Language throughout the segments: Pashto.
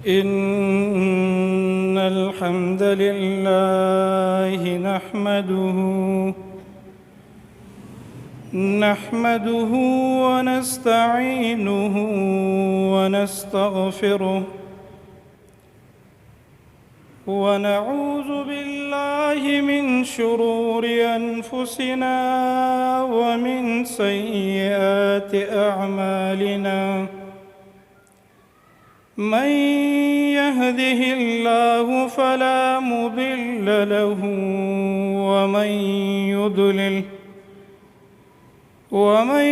إن الحمد لله نحمده ونستعينه ونستغفره ونعوذ بالله من شرور أنفسنا ومن سيئات أعمالنا من يهده الله فلا مضل له ومن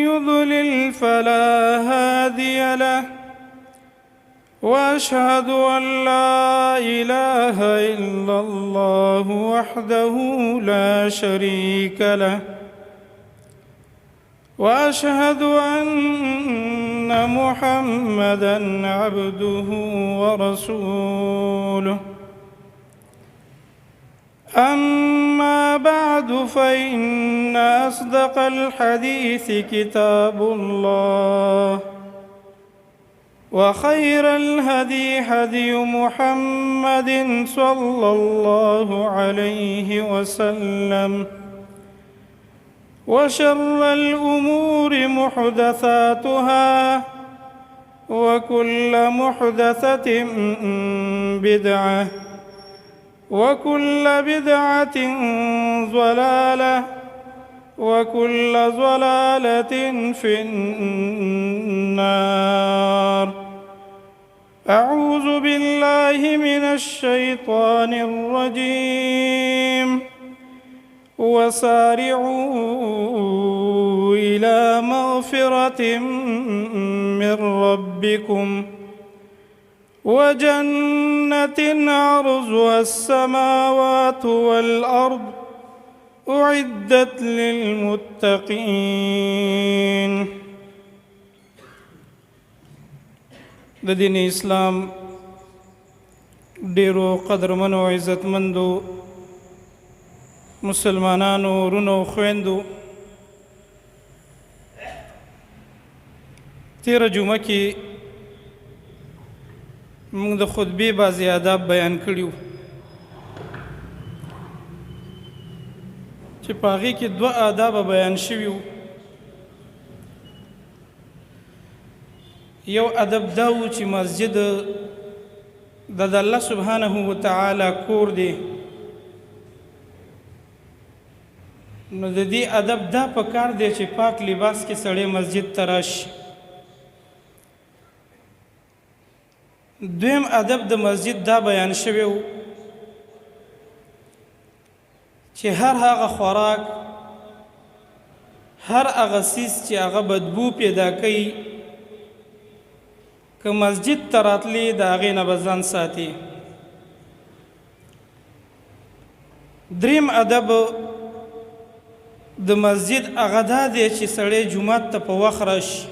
يضلل فلا هادي له وأشهد أن لا إله إلا الله وحده لا شريك له وأشهد أن محمدًا عبده ورسوله أما بعد فإن أصدق الحديث كتاب الله وخير الهدي هدي محمد صلى الله عليه وسلم وشر الأمور محدثاتها وكل محدثة بدعة وكل بدعة ضلالة وكل ضلالة في النار. أعوذ بالله من الشيطان الرجيم. وسارعوا إلى مغفرة من ربكم وجنة عرضها السماوات والأرض أعدت للمتقين. د دین اسلام ډیرو قدرمنو عزتمندو مسلمانانو ورونو خويندو، تیره جمعه کې موږ د خطبې بعضې آداب بیان کړي وو چې په هغې کې دوه آداب بیان شوي وو. یو ادب دا و چې مسجد د الله سبحانه وتعالی کور دی، نو د دې ادب دا پکار دی چې پاک لباس کې سړی مسجد ته راشي. دویم ادب د مسجد دا بیان شوی و چې هر هغه خوراک، هر هغه څیز چې هغه بدبو پیدا کوي، که مسجد ته راتلی د هغې نه به ځان ساتي. دریم ادب د مسجد هغه دا دی چې سړی جومات ته په وخت راشي.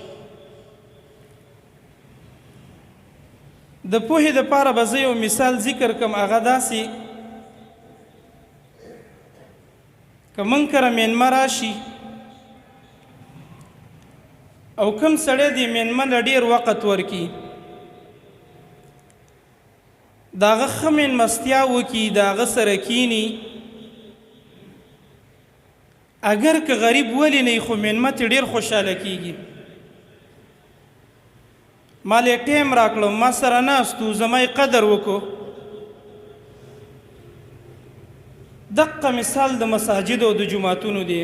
د پوهې دپاره به زه یو مثال ذکر کړم. هغه داسې که موږ کره میلمه راشي او کوم سړی دې میلمه له ډېر وخت ورکړي، د هغه ښه میلمستیا وکړي، د هغه سره کیني، اگر که غریب ولی نه خو میلمه ته ډېر خوشحاله کیږي. ما له ټیم راکړو، ما سره ناستو، زما یې قدر وکړو. دقه مثال د مساجدو او د جوماتونو دی.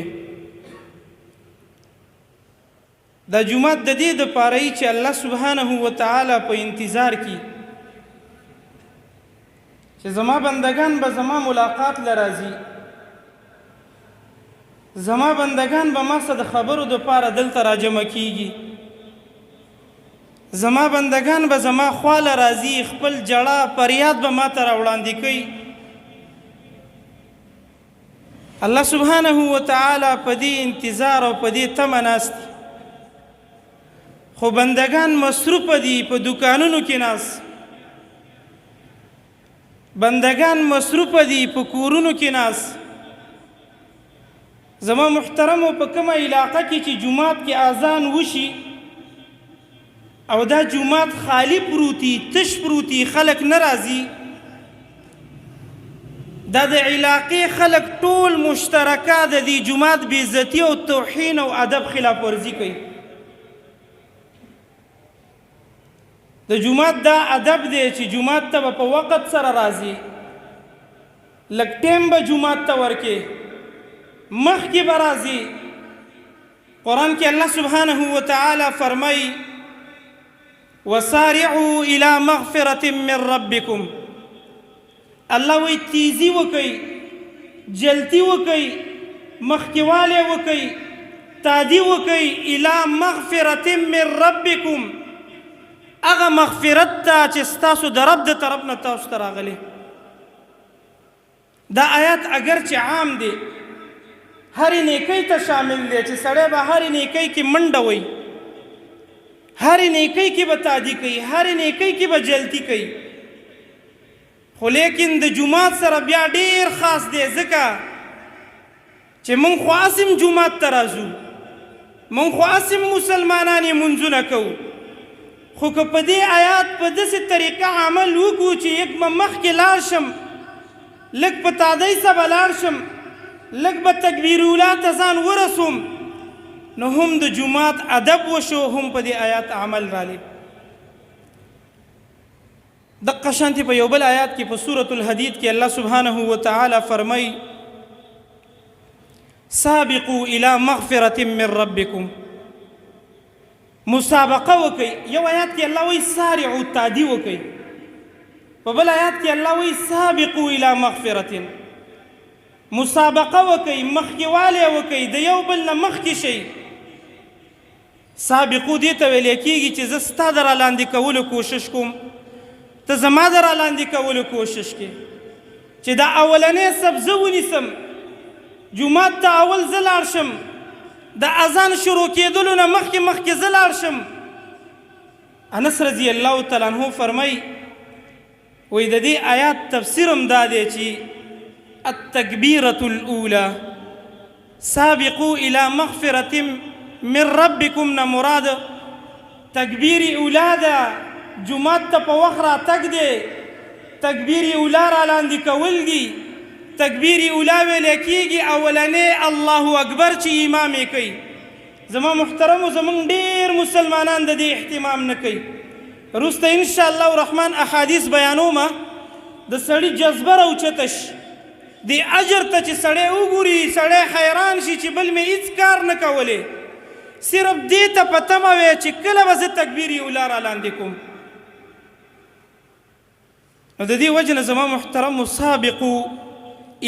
دا جومات د دې دپاره یي چې الله سبحانه وتعالی په انتظار کی چې زما بندگان به زما ملاقات لراځي، زما بندگان به ما سره د خبرو دپاره دلته راجمع کیږي، زما بندگان به زما خواله راځي، خپل جړه فریاد به ما ته راوړاندې کوي. الله سبحانه وتعالی په دې انتظار او په دې تمه ناست دي. خو بندگان مصروفه دي، په دکانونو کې ناست، بندگان مصروفه دي، په کورونو کې ناست. زما محترمو په کومه علاقه کې چې جمعات کې اذان وشي او دا جومات خالی پروتی تش پروتی خلق ناراضي دا د علاقې خلق ټول مشترکه د دې جومات بې عزتي او توهین او ادب خلاف ورزي کوي د جومات دا ادب دی چې جومات ته په وخت سره راځي لږ ټیم به جومات ته ورکې مخکې به راځي قرآن کې الله سبحانه وتعالی فرمایي وسارعوا الى مغفرة من ربكم الله وی تیزی وکي جلتی وکي مخکواله وکي تادی وکي الى مغفرة من ربكم اغه مغفرت ته چې ستاسو د رب د طرف نه تاسو ته راغلی دا آیات اگر چې عام دی هرې نیکۍ ته شامل دی چې سړی به هرې نیکۍ کې منډه وي هرې نیکۍ کې به تادی کوي هرې نیکۍ کې به جلتی کوي خو لیکن د جومات سره بیا ډیر خاص دی ځکه چې مونږ خو اسیم جومات ته راځو مونږ خو اسیم مسلمانان یې منځونه کوو خو که په دې آیات په داسې طریقه عمل وکړو چې یک به مخکې لاړ شم لږ په تادۍ سره به لاړ شم لږ به تکبیر اولا ته ځان ورسوم نو هم د جومات ادب وشو هم په دې آیات عمل رالی دقه شانتې په یو بل آیات کې په سورة الحدید کې الله سبحانه وتعالی فرمایي سابقوا الى مغفرة من ربكم مسابقه وکي یو آیات کې الله وی سارعوا تادی وکي په بل آیات کې الله وی سابقوا الى مغفرة مسابقه وکي مخکواله وکي د یو بل نه مخکې شي سابقو دې ته ویل کېږي چې زه ستا د رالاندې کولو کوشش کوم ته زما د رالاندې کولو کوشش کې چې دا اولنې سب زه ونیسم جومات ته اول زه لاړ شم د اذان شروع کېدلو نه مخکې مخکې زه لاړ شم انس رضی الله تعالی عنه فرمایي وایي د دې آیات تفسیر هم دا دی چې التکبیرة الأولى سابقوا إلى مغفرة من ربكم نه مراد تکبیر اولا ده جومات ته په وخت راتګ دی تکبیر اولا را لاندې کول دي تکبیر اولا ویل کېږي اولنې الله اکبر چې امام یې کوي زما محترمو زموږ ډېر مسلمانان د دې اهتمام نه کوي وروسته انشاءالله الرحمن احادیث بیانومه د سړي جذبه راوچته شي د اجر ته چې سړی وګوري سړی حیران شي چې بل مې هېڅ کار نه کولی صرف دې ته په تمه وی چې کله به زه تکبیر اولا را لاندې کوم نو د دې وجه نه زما محترمو سابقو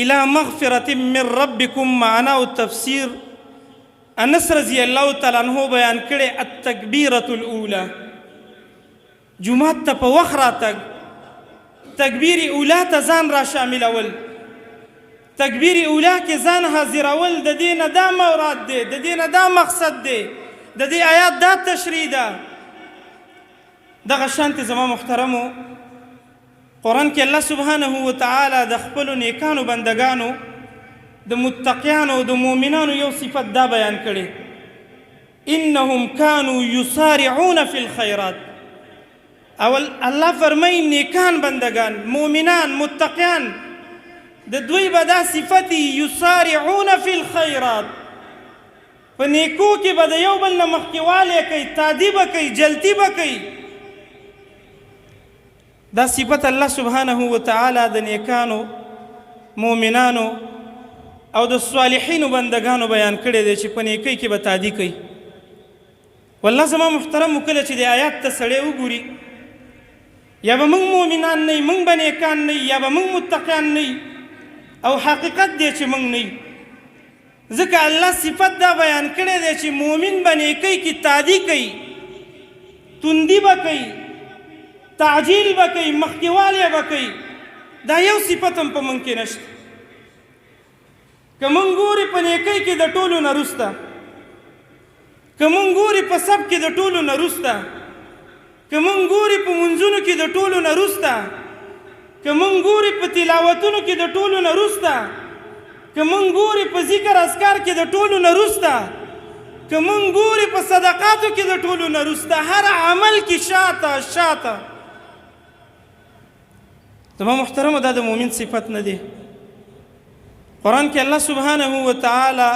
الى مغفرة من ربكم معنا او تفسیر انس رضی الله تعالی عنہ بیان کړي التکبیرة الاولى جومات ته په وخت راتګ تکبیر اولا ته ځان را شاملول تکبیر اولا کې ځان حاضرول د دې نه دا مراد دی د دې نه دا مقصد دی د دې آیات دا تشریح ده دغه شانتې زما محترمو قرآن کې الله سبحانه وتعالی د خپلو نیکانو بندگانو د متقیانو د مؤمنانو یو صفت دا بیان کړي انهم كانوا يسارعون في الخيرات اول الله فرمایي نیکان بندگان مؤمنان متقیان د دوی به دا صفت یسارعون فی الخیرات په نیکو کې به د یو بل نه مخکېوالی کوي تادی به کوي جلتی به کوي دا صفت الله سبحانه وتعالی د نیکانو مؤمنانو او د صالحینو بندگانو بیان کړی دی چې په نیکۍ کې به تادی کوي والله زما محترمو کله چې د آیات ته سړی وګوري یا به موږ مؤمنان نه یو موږ به نیکان نه یا به موږ متقیان نه او حقیقت دی چې موږ نه ځکه الله صفت دا بیان کړی دی چې مؤمن به نیکۍ کې تادی کوي توندي به کوي تعجیل به کوي مخکېوالی به کوي دا یو صفت هم په موږ کې نشته که موږ ګوري په نیکۍ کې د ټولو نه وروسته که موږ ګوري په سب کې د ټولو نه وروسته که موږ ګوري په منځونو کې د ټولو نه وروسته که موږ ګوري په تلاوتونو کې د ټولو نه وروسته که موږ ګوري په ذکر اذکار کې د ټولو نه وروسته که مونږ ګورې په صدقاتو کې د ټولو نه وروسته هر عمل کې شاته زما محترمو دا د مؤمن صفت نه دی. قرآن کې الله سبحانه وتعالی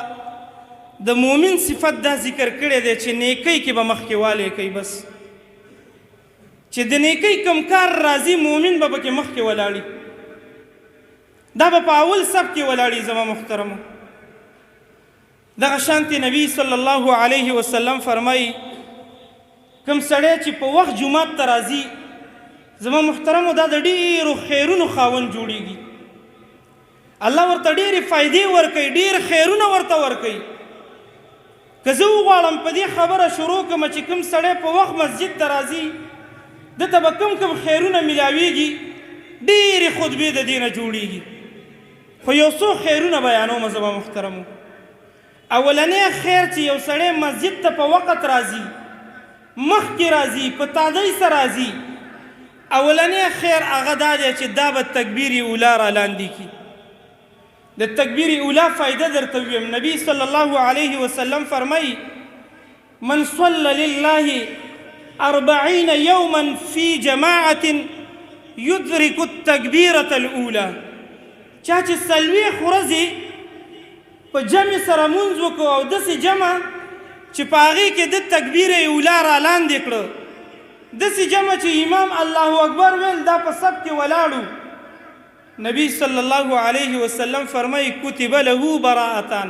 د مؤمن صفت دا ذکر کړی دی چې نیکۍ کې به مخکې والی کوي. بس چې د نیکۍ کوم کار راځي مؤمن به پکې مخکې ولاړي، دا به په اول صف کې ولاړي. زما محترمو دغه شانتې نبی صلی الله علیه وسلم فرمایي کوم سړی چې په وخت جومات ته راځي زما محترمو دا د ډېرو خیرونو خاوند جوړیږي. الله ورته ډېرې فایدې ورکوي، ډېر خیرونه ورته ورکوي. که زه وغواړم په دې خبره شروع کړم چې کوم سړی په وخت مسجد ته راځي دته به کوم خیرونه میلاویږي، ډېرې خطبې د دې نه جوړیږي. خو یو څو خیرونه بیانوم زما محترمو. اولنی خیر چې یو سړی مسجد ته په وخت راځي، مخکې راځي، په تادۍ سره راځي، اولنی خیر هغه دا دی چې دا به تکبیر اولا را لاندې کړي. د تکبیر اولا فایده درته ویم. نبی صلی الله علیه وسلم فرمایي من صلی لله 40 یوما فی جماعة یدرک التکبیرة الاولا. چا چې 40 ورځې په جمع سره مونځ وکړو او داسې جمع چې په هغې کې د تکبیر اولا را لاندې کړه، داسې جمع چې امام الله اکبر ویل دا په سب کې ولاړو. نبی صلی الله علیه وسلم فرمایي کتب له براءتان.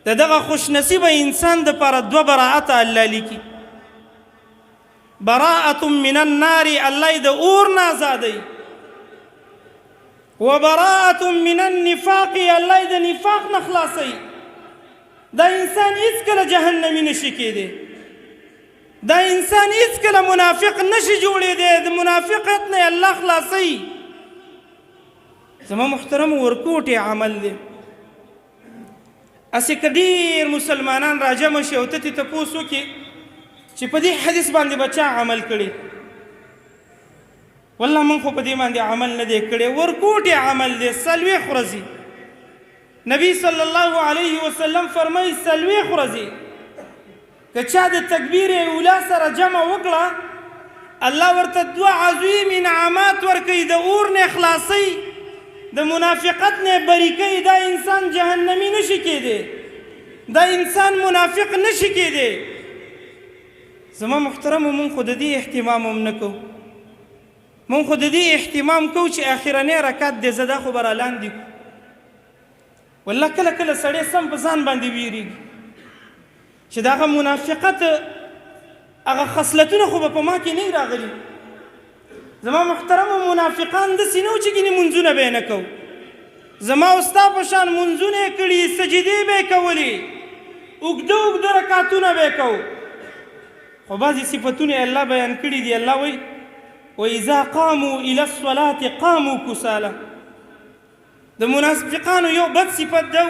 د دغه خوش نصیبه انسان دپاره 2 براءت الله لیکي. براءة من النار، الله د اور نه آزادوي، وبراءة من النفاق، الله د نفاق نه خلاصوي. دا انسان هیڅکله جهنمي نشي کېدی، دا انسان هیڅکله منافق نشي جوړېدی، د منافقت نه الله خلاصوي. زما محترم ورکوټې عمل دی. اسې که ډېر مسلمانان راجمع شي او ته ترې تپوس وکړې چې په دې حدیث باندې به چا عمل کړی، والله موږ خو په دې باندې عمل نه دی کړی. ورکوټې عمل دی، 40 ورځې. نبی صلی الله علیه وسلم فرمایي 40 ورځې که چا د تکبیر اولا سره جمع وکړه الله ورته 2 عظیم انعامات ورکوي. د اور نه خلاصوي، د منافقت نه بری کوي. دا انسان جهنمی نشي کېدی، دا انسان منافق نشي کېدی. زما محترمو مونږ خو د دې اهتمام هم نه کوو. مونږ خو د دې اهتمام کوو چې اخرنی رکعت دی زه دا خو به رالاندې کړو. والله کله کله سړی سم په ځان باندې ویرېږي چې د هغه منافقت هغه خصلتونه خو به په ما کې نه راغلي. زما محترمو منافقان داسې نه و چې ګینې مونځونه به یې نه کوو. زما او ستا په شان مونځونه یې کړي، سجدې به یې کولې، اوږده اوږده رکعتونه به یې کوو. خو بعضې صفتونه یې الله بیان کړي دي. الله وایي وإذا قاموا إلى الصلاة قاموا كسالى. د منافقانو یو بد صفت ده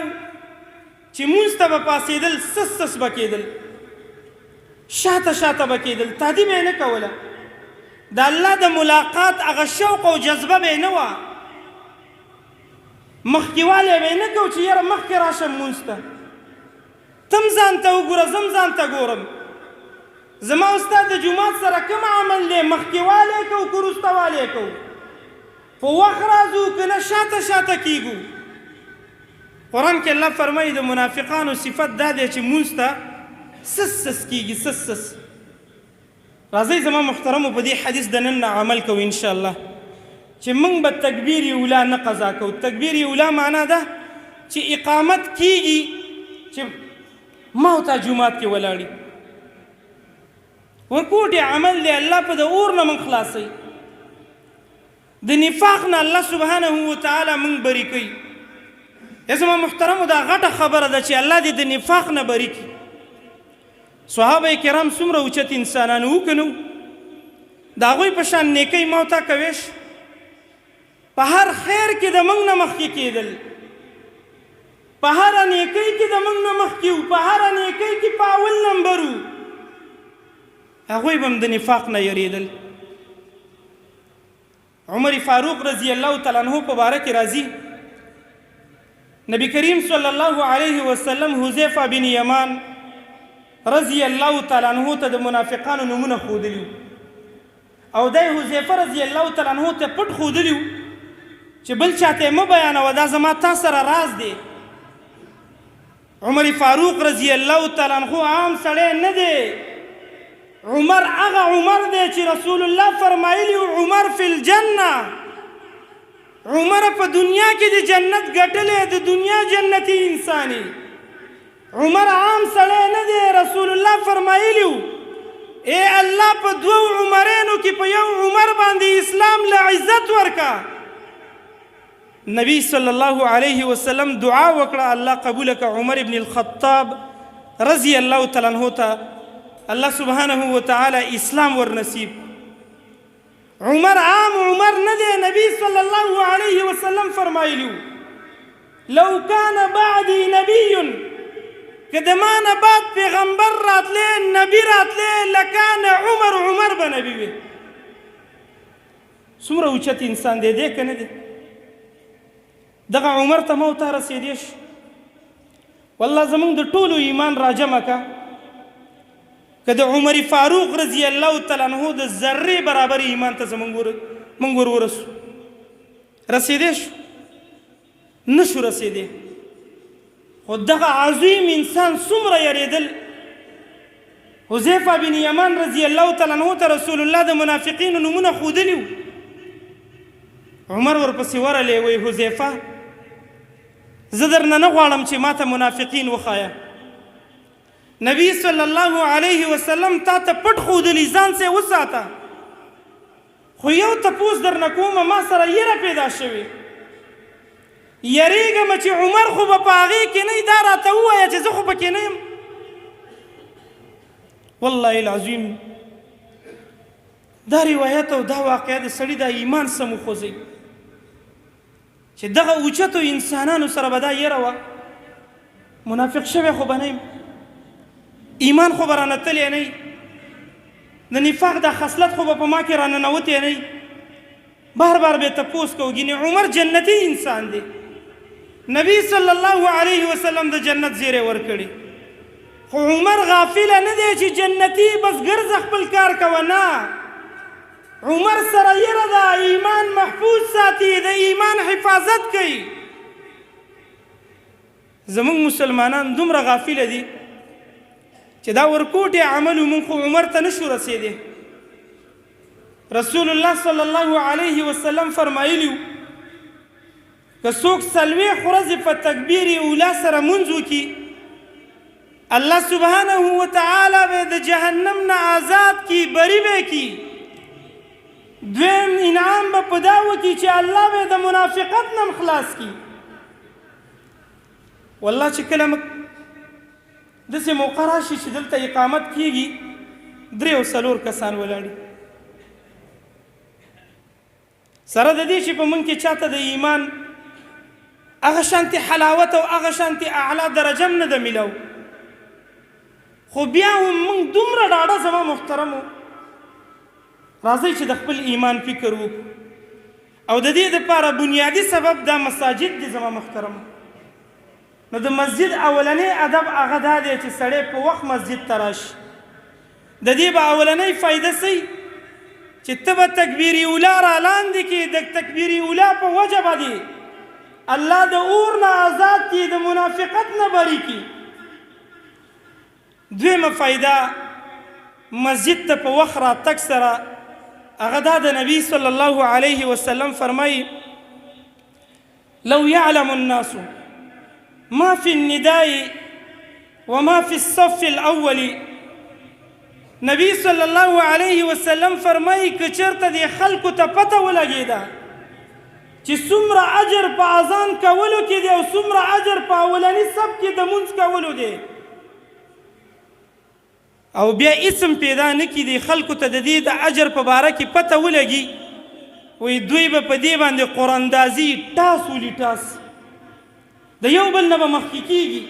چې مونځ ته به پاڅېدل سس به کېدل، شاته به کېدل، تادي به یې نه کوله. د الله د ملاقات هغه شوق او جذبه به یې نه وه، مخکې والی به یې نه کو چې یاره مخکې راشم مونځ ته، تم ځان ته وګوره زم ځان ته ګورم. زما استاد د جومات سره کوم عمل دی، مخکې والی کو که وروسته والی کو، په وخت راځو که نه شاته کیږو. قرآن کې الله فرمایي د منافقانو صفت دا دی چې مونځ ته سس کیږي، سس. راځئ زما محترمو په دې حدیث د نن نه عمل کوو انشاءالله چې موږ به تکبیر اولا نه قضا کوو. تکبیر اولا معنا ده چې اقامت کیږي چې ما او تا جومات کې ولاړي. ورکوټې عمل دی، الله په د اور نه موږ خلاصوي، د نفاق نه الله سبحانه وتعالی موږ بری کوي. زما محترمو دا غټه خبره ده چې الله دې د نفاق نه بری کړي. صحابه کرام څومره اوچت انسانان وو که نه وو؟ د هغوی په شان نیکۍ ما او تا کویش، په هر خیر کې د موږ نه مخکې کېدل، په هره نیکۍ کې د موږ نه مخکې وو، په هره نیکۍ کې په اول نمبر وو. هغوی به هم د نفاق نه یریدل. عمر فاروق رضی الله تعالی عنہ په باره کې راځي نبی کریم صلی الله علیه وسلم حذیفه بن یمان رضی الله تعالی عنہ ته د منافقانو نومونه ښودلي او دی حذیفه رضی الله تعالی عنہ ته پټ ښودلي چې بل چاته یې مه بیانوه دا زما تا سره راز دی. عمر فاروق رضی الله تعالی عنہ عام سړی نه دی. عمر هغه عمر دی چې رسول الله فرمایلی عمر فی الجنه. عمر په دنیا کې د جنت ګټلې د دنیا جنتی انسانی. عمر عام سړی نه دی. رسول الله فرمایلی اے الله په دوو عمرینو کې په یو عمر باندې اسلام له عزت ورکا. نبی صلی الله علیه وسلم دعا وکړه الله قبول کړه عمر ابن الخطاب رضی الله تعالی عنہ ته الله سبحانه وتعالی اسلام ور نصیب. عمر عام عمر نه دی. نبی صلی الله علیه وسلم فرمایلی لو کان بعدی نبی که د ما نه بعد پیغمبر راتلی نبی راتلی لکان عمر به نبی وي. څومره اوچت انسان دی دی که نه دی؟ دغه عمر ته ما ته رسېدی شو. والله زمونږ د ټولو ایمان راجمع که که د عمر فاروق رضی الله تعالی عنہ د ذرې برابر ایمان ته موږ ور ورسو. رسېدی شو؟ نه شو رسېدی. خو دغه عظیم انسان څومره یریدل. حذیفه بن یمان رضی الله تعالی عنہ ته رسول الله د منافقینو نومونه ښودلي وو. عمر ورپسې ورغلی وایي حذیفه زه درنه نه غواړم چې ما ته منافقین وښایه. نبی صلی الله علیه وسلم تا ته پټ ښودلي ځان سې وساته. خو یو تپوس درنه کومه ما سره یره پیدا شوې. یریږم چې عمر خو به په هغې کې نه دا راته ووایه چې زه خو پکې نه یم. والله العظیم دا روایت او دا واقعه د سړي دا ایمان سم وخوځوي چې دغه اوچتو انسانانو سره به دا یره وه منافق شوی خو به نه یم. ایمان خو به رانتلی نه وي. د نفاق دا خصلت خو به په ما کې راننوتی نه وي. بار بار به تپوس کوو ګینې عمر جنتی انسان دی. نبی صلی الله علیه وسلم د جنت زیری ورکړي. خو عمر غافله نه دی چې جنتی بس ګرځه خپل کار کوه. نه، عمر سره یره ده. ایمان محفوظ ساتي. د ایمان حفاظت کوي. زمونږ مسلمانان دومره غافله دي چې دا ورکوټې عملو مونږ خو عمر ته نشو رسېدی. رسول الله صلی الله علیه وسلم فرمایلی که څوک څلوېښت ورځې په تکبیر اولا سره مونځ وکړي الله سبحانه وتعالی به د جهنم نه آزاد کي، بری به کي. دویم انعام به په دا وکړي چې الله به د منافقت نه خلاص کي. والله چې کله داسې موقع راشي چې دلته اقامت کېږي 3 او 4 کسان ولاړي سره د دې چې په موږ کې چاته د ایمان هغه شانتې حلاوت او هغه شانتې اعلی درجه هم نه ده میلاو، خو بیا هم موږ دومره ډاډه زما محترمو راځئ چې د خپل ایمان فکر وکړو او د دې دپاره بنیادي سبب دا مساجد دي زما محترمو. نو د مسجد اولنی ادب هغه دا دی چې سړی په وخت مسجد ته راشي. د دې به اولنی فایده سی چې ته به تکبیر اولا را لاندې کړي. د تکبیر اولا په وجه باندې الله د اور نه آزاد کړي، د منافقت نه بری کړي. دویمه فایده مسجد ته په وخت راتګ سره هغه دا د نبی صلی الله علیه وسلم فرمایي لو یعلم الناس ما في النداء وما في الصف الأول. نبی صلی الله علیه وسلم فرمایي که چېرته دې خلکو ته پته ولګېده چې څومره اجر په اذان کولو کې دی او څومره اجر په اولني صف کې د مونځ کولو دی او بیا اسم پیدا نه کړي خلکو ته د دې د اجر په باره کې پته ولګي، وایي دوی به په دې باندې قراندازي ټاس ولي ټاس د یو بل نه به مخکې کېږي.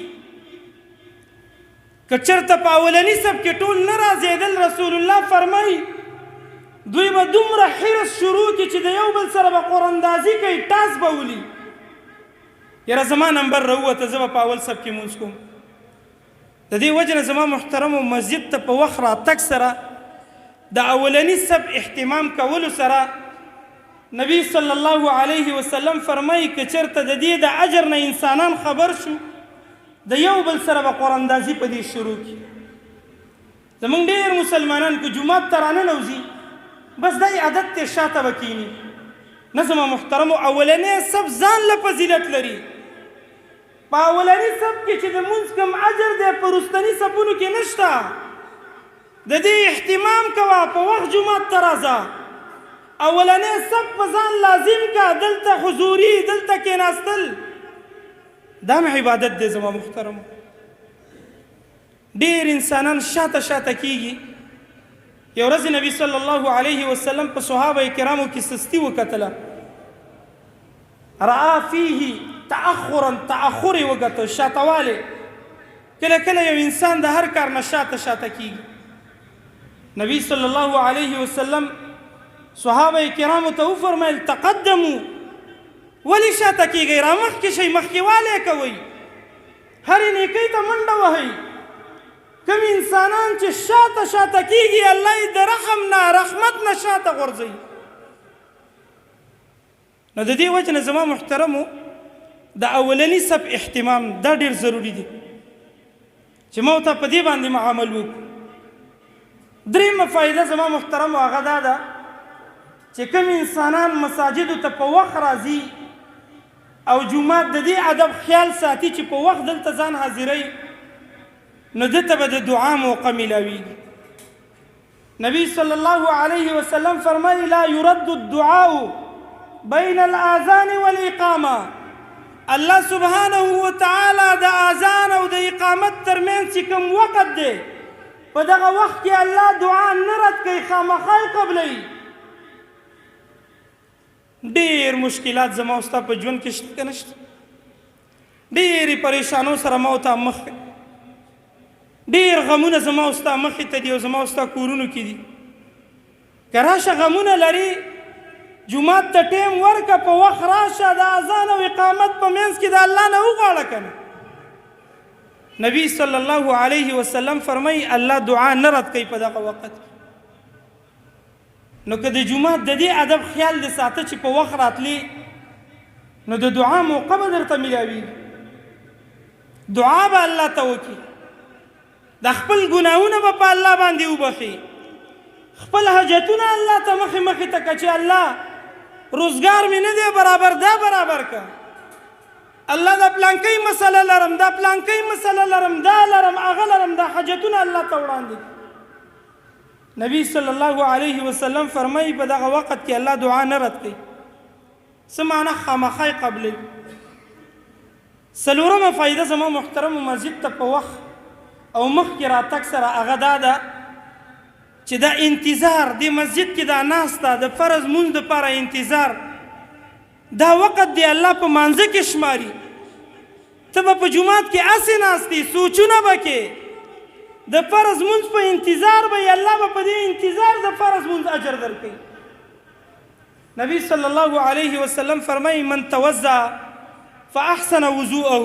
که چېرته په اولني صف کې ټول نه راځېدل رسول الله فرمایي دوی به دومره حرص شروع کړي چې د یو بل سره به قراندازي کوي، ټاس به ولي یاره زما نمبر راووته زه به په اول صف کې مونځ کوم. د دې وجه نه زما محترمو مسجد ته په وخت راتګ سره د اولني صف اهتمام کولو سره نبی صلی الله علیه وسلم فرمایي که چېرته د دې د اجر نه انسانان خبر شو د یو بل سره به قراندازي په دې شروع کړي زموږ ډېر مسلمانان که جومات ته راننوځي بس دا عادت دی شاته به کښېني نه زما محترمو اولنی صف ځان له فضیلت لري په اولني صف کې چې د مونځ کوم اجر دی په وروستني صفونو کې نشته د دې اهتمام کوه په وخت جومات ته راځه اولنی صف په ځان لازم کا دلته حضوري دلته کېناستل دا مې عبادت دی زما محترمو ډېر انسانان شاته شاته کېږي یو ورځ نبی صلی الله علیه وسلم په صحابه کرامو کې سستی وکتله رأى فيه تأخرا تأخر یې وکتو شاتوالی کله کله یو انسان د هر کار نه شاته شاته کېږي نبی صلی الله علیه وسلم صحابه کرامو ته وفرمیل تقدمو ولې شاته کېږئ رامخکې شئ مخکېوالی کوئ هرې نیکۍ ته منډه وهئ کوم انسانان چې شاته شاته کېږي الله یې د رحم نه رحمت نه شاته غورځوي نو د دې وجه نه زما محترمو د اولني صف اهتمام دا ډېر ضروري دی چې ما ورته په دې باندې عمل وکړو درېیمه فایده زما محترمو هغه دا ده چې کوم انسانان مساجدو ته په وخت راځي او جومات د دې ادب خیال ساتي چې په وخت دلته ځان حاضروي نو دته به د دعا موقع ملاویږي نبی صلی الله علیه وسلم فرمایي لا يرد الدعاء بین الاذان والاقامه الله سبحانه وتعالی د اذان او د اقامت ترمنځ چې کوم وخت دی په دغه وخت کې الله دعا نه رد کوي خامخا یې قبلوي ډېر مشکلات زما او ستا په ژوند کې شته که نشته ډېرې پریشانو سره ما ورته مخ ډېر غمونه زما او ستا مخې ته دي او زما او ستا کورونو کې دي که راشه غمونه لري جومات ته ټیم ورکه په وخت راشه د اذان او اقامت په منځ کې د الله نه وغواړه که نه نبی صلی الله علیه وسلم فرمایي الله دعا نه رد کوي په دغه وخت کې نو که د جومات د دې ادب خیال دې ساته چې په وخت راتلی نو د دعا موقع به درته میلاویږي دعا به الله ته وکړي د خپل ګناهونه به په الله باندې وبخي خپل حاجتونه الله ته مخې مخې ته که چې الله روزګار مې نه دی برابر دا برابر که الله دا پلانکۍ مسله لرم دا پلانکۍ مسله لرم دا لرم هغه لرم دا حاجتونه الله ته وړاندې نبی صلی الله علیه وسلم فرمایي په دغه وخت کې الله دعا نه رد کوي څه معنی خامخا یې قبلوي څلورمه فایده زما محترمو مسجد ته په وخت او مخکې راتګ سره هغه دا ده چې دا انتظار د مسجد کې دا ناسته د فرض مونځ دپاره انتظار دا وخت دی الله په مانځه کې شماري ته به په جومات کې هسې ناستې سوچونه به کې د فرض مونځ په انتظار به الله به په دې انتظار د فرض مونځ اجر درکوي نبی صلی الله علیه وسلم فرمایي من توضع فاحسن وضوءه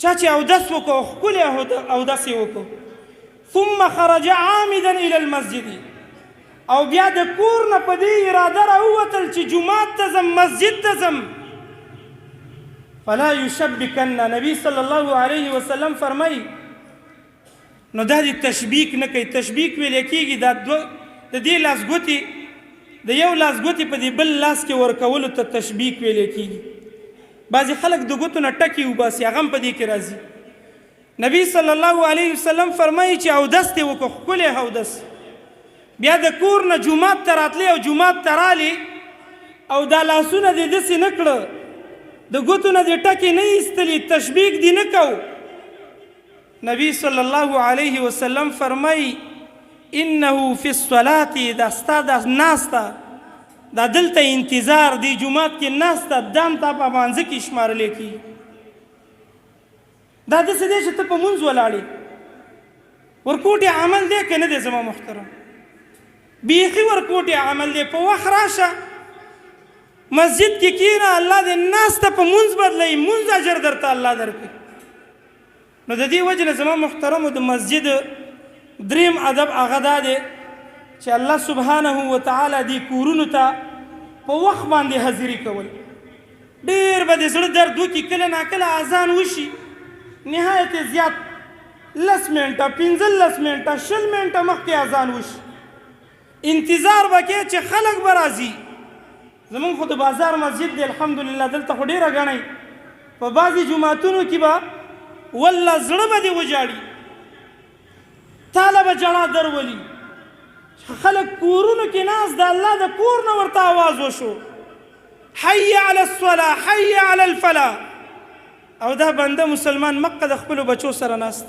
چا چې اودس وکړو ښکلی اودس یې وکړو ثم خرج عامدا الى المسجد او بیا د کور نه په دې اراده راووتل چې جومات ته ځم مسجد ته ځم فلا یشبکن نبی صلی الله علیه وسلم فرمایي نو دا دې تشبیک نه کوي تشبیک ویل کېږي دا د دې لاسګوتې د یو لاسګوتې په دې بل لاس کې ورکولو ته تشبیک ویل کېږي بعضې خلک د ګوتو نه ټکې وباسي هغه هم په دې کې راځي نبی صلی الله علیه وسلم فرمایي چې اودس دې وکړه ښکلی اودس بیا د کور نه جومات ته راتلی او جومات ته رالی او دا لاسونه دې داسې نه کړه د ګوتو نه دې ټکې نه ایستلي تشبیک دې نه کو نبی صلی الله علیه وسلم فرمایي انه فی الصلاة دا ستا دا ناسته دا دلته انتظار دی جومات کې ناسته دام تا په مانځه کې شمارلی کېږي دا داسې دی چې ته په مونځ ولاړې ورکوټې عمل دی که نه دی زما محترم بیخي ورکوټې عمل دی په وخت راشه مسجد کې کښېنه الله دې ناسته په مونځ بدلوي مونځ اجر درته الله درکوي نو د دې وجه نه زما محترمو د مسجد دریم ادب هغه دا دی چې الله سبحانه وتعالی دې کورونو ته په وخت باندې حاضري کول. ډېر به د زړه درد وکړي کله ناکله اذان وشي نهایت زیات 10 منټه 15 منټه 20 منټه مخکې اذان وشي انتظار به کې چې خلک به راځي. زمونږ خو د بازار مسجد دی الحمدلله دلته خو ډېره ګڼئ په بعضې جوماتونو کې به والله زړه به دې وجاړي تاله به جړا درولي خلک کورونو کې ناست د الله د کور نه ورته آواز وشو حي على الصلاة حي على الفلاح او دا بنده مسلمان مکه د خپلو بچو سره ناست.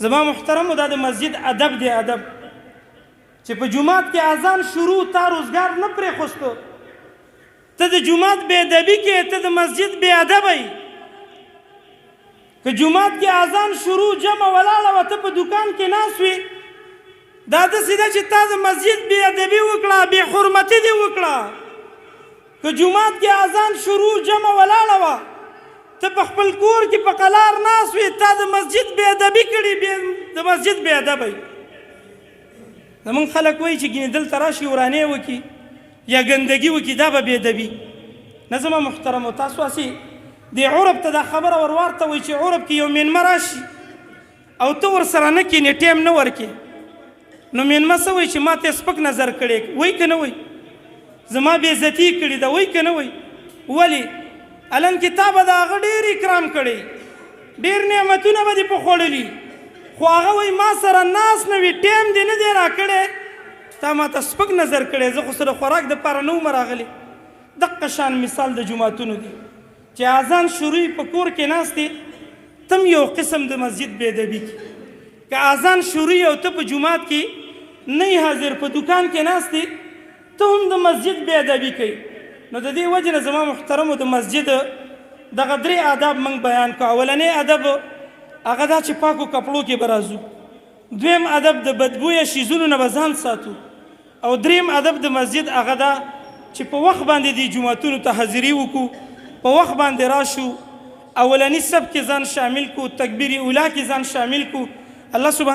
زما محترمو دا د مسجد ادب دی ادب چې په جومات کې اذان شروع تا روزګار نه پرېښوستو ته د جومات بې ادبي کې ته د مسجد بې ادبه یې. که جومات کې اذان شروع جمع ولاړه وه ته په دوکان کې ناست وې دا داسې ده چې تا د مسجد بې ادبي وکړه بې حرمتي دې وکړه. که جومات کې اذان شروع جمع ولاړه وه ته په خپل کور کې په قلار ناست وې تا د مسجد بې ادبي کړي د مسجد بې ادبه یې. زمونږ خلک وایي چې ګینې دلته راشي ورانې وکړي یا ګندګي وکړي دا به بې ادبي نه. زما محترمو تاسو هسې دې عرب ته دا خبره ورته وایي چې عرب کې یو مېلمه راشي او ته ورسره نه کښېنې ټیم نه ورکې نو مېلمه څه وایي چې ما ته سپک نظر کړی وایي که نه وایي زما بېعزتي کړې ده وایي که نه وایي. ولې الن کې تا به د هغه ډېر اکرام کړی ډېر نعمتونه به دې په خوړلي خو هغه وایي ما سره ناست نه وي ټیم دې نه دی راکړی تا ما ته سپک نظر کړی زه خو سره خوراک دپاره نه وم راغلی. دقه شان مثال د جوماتونو دی چې اذان شروع په کور کې ناست دی تم یو قسم د مسجد بې ادبي کې که اذان شروع او ته په جومات کې نه حاضر په دوکان کې ناست دی ته هم د مسجد بې ادبي کوي. نو د دې وجې نه زما محترمو د مسجد دغه 3 آداب موږ بیان کړو. اولنی ادب هغه دا چې پاکو کپړو کې به راځو. دویم ادب د بدبویه شیزونو نه به ځان ساتو. او دریم ادب د مسجد هغه دا چې په وخت باندې دې جوماتونو ته حاضري وکړو په وخت باندې راشو اولنی سب کې ځان شامل کو تکبیر اولا کې ځان شامل کو. الله سبحانه